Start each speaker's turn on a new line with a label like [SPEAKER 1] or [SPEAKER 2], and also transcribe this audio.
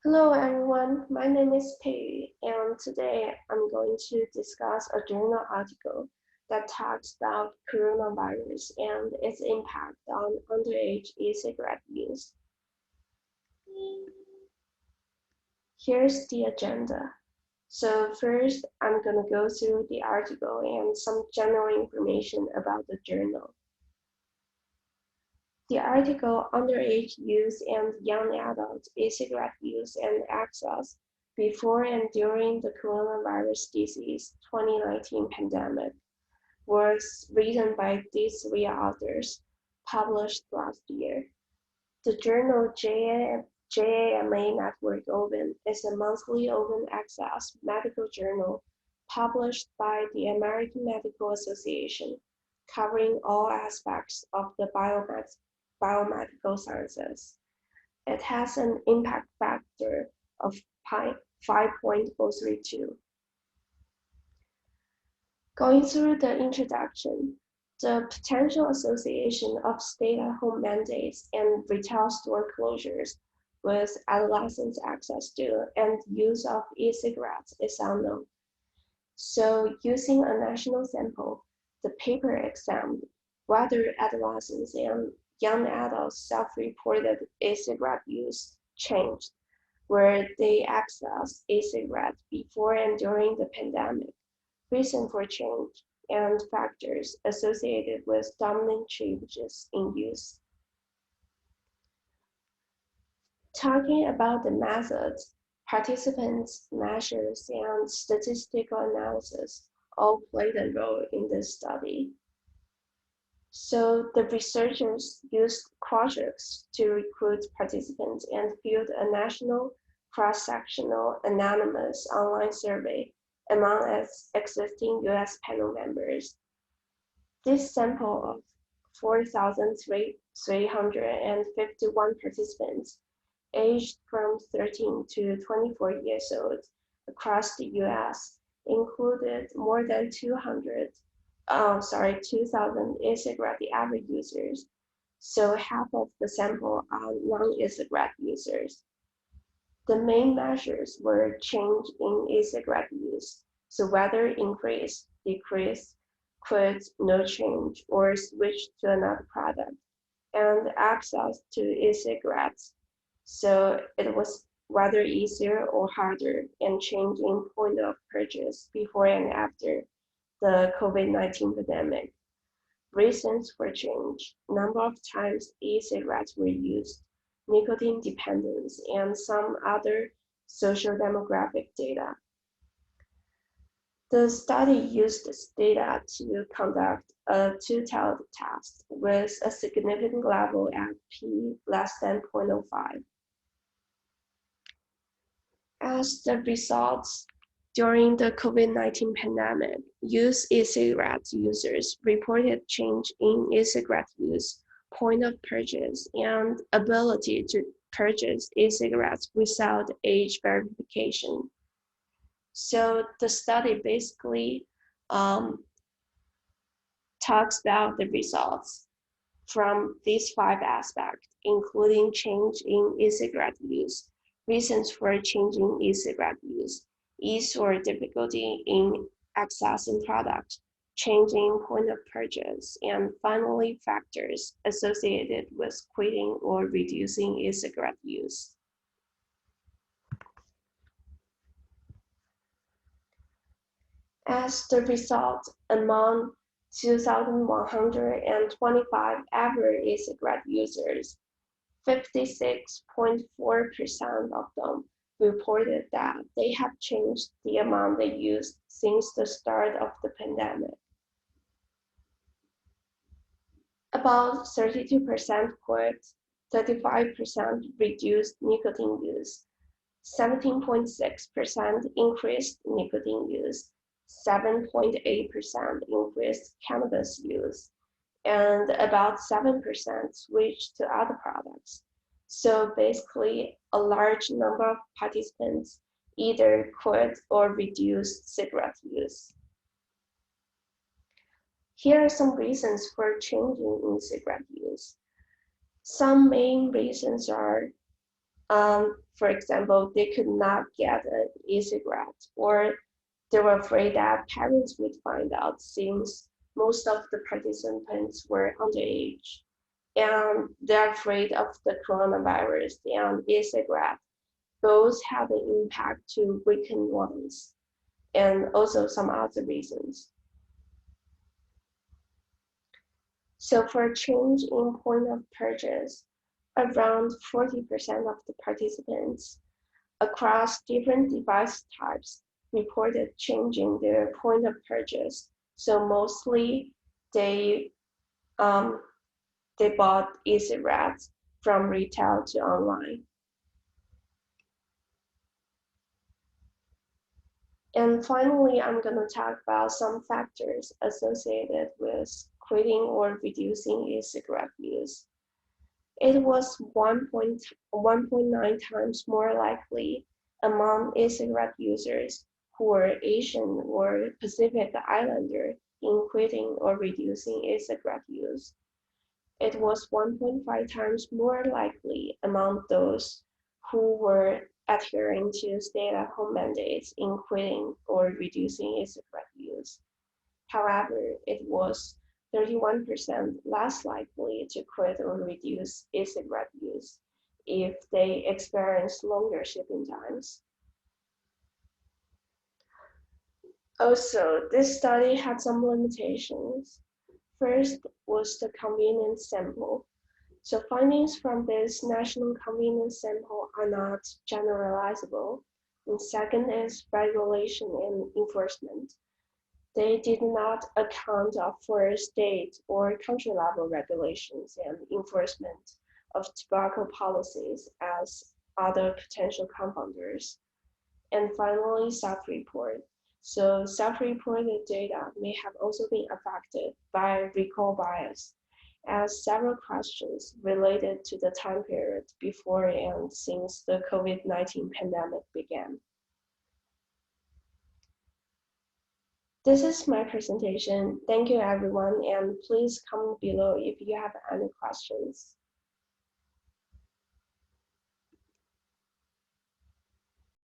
[SPEAKER 1] Hello everyone, my name is Pei, and today I'm going to discuss a journal article that talks about coronavirus and its impact on underage e-cigarette use. Here's the agenda. So first, I'm going to go through the article and some general information about the journal. The article Underage Use and Young Adult E-Cigarette Use and Access Before and During the Coronavirus Disease 2019 Pandemic was written by these three authors, published last year. The journal JAMA Network Open is a monthly open access medical journal published by the American Medical Association, covering all aspects of the biomedical sciences. It has an impact factor of 5.032. Going through the introduction, the potential association of stay-at-home mandates and retail store closures with adolescents' access to and use of e-cigarettes is unknown. So using a national sample, the paper examined whether adolescents and young adults' self-reported e-cigarette use changed, where they accessed e-cigarettes before and during the pandemic, reason for change, and factors associated with dominant changes in use. Talking about the methods, participants, measures, and statistical analysis all played a role in this study. So the researchers used projects to recruit participants and filled a national cross-sectional anonymous online survey among its existing US panel members. This sample of 4,351 participants aged from 13 to 24 years old across the US included more than 2,000 e-cigarette average users, so half of the sample are non-e-cigarette users. The main measures were change in e-cigarette use, so whether increase, decrease, quit, no change, or switch to another product, and access to e-cigarettes, so it was whether easier or harder, and change in point of purchase before and after the COVID-19 pandemic. Reasons for change, number of times e-cigarettes were used, nicotine dependence, and some other social demographic data. The study used this data to conduct a two-tailed test with a significant level at p less than 0.05. As the results, during the COVID-19 pandemic, used e-cigarette users reported change in e-cigarette use, point of purchase, and ability to purchase e-cigarettes without age verification. So the study basically talks about the results from these 5 aspects, including change in e-cigarette use, reasons for changing e-cigarette use, ease or difficulty in accessing product, changing point of purchase, and finally factors associated with quitting or reducing e-cigarette use. As the result, among 2,125 average e-cigarette users, 56.4% of them reported that they have changed the amount they used since the start of the pandemic. About 32% quit, 35% reduced nicotine use, 17.6% increased nicotine use, 7.8% increased cannabis use, and about 7% switched to other products. So basically, a large number of participants either quit or reduced cigarette use. Here are some reasons for changing in cigarette use. Some main reasons are For example, they could not get an e-cigarette, or they were afraid that parents would find out since most of the participants were underage. And they're afraid of the coronavirus and e-cigarette. Both have an impact to weaken lungs and also some other reasons. So for change in point of purchase, around 40% of the participants across different device types reported changing their point of purchase. So mostly they um, they bought e-cigarettes from retail to online. And finally, I'm going to talk about some factors associated with quitting or reducing e-cigarette use. It was 1.9 times more likely among e-cigarette users who were Asian or Pacific Islander in quitting or reducing e-cigarette use. It was 1.5 times more likely among those who were adhering to stay-at-home mandates in quitting or reducing e-cigarette use. However, it was 31% less likely to quit or reduce e-cigarette use if they experienced longer shipping times. Also, this study had some limitations. First was the convenience sample. So findings from this national convenience sample are not generalizable. And second is regulation and enforcement. They did not account for state or country level regulations and enforcement of tobacco policies as other potential confounders. And finally, self-report. So self-reported data may have also been affected by recall bias, as several questions related to the time period before and since the COVID-19 pandemic began. This is my presentation. Thank you, everyone, and please comment below if you have any questions.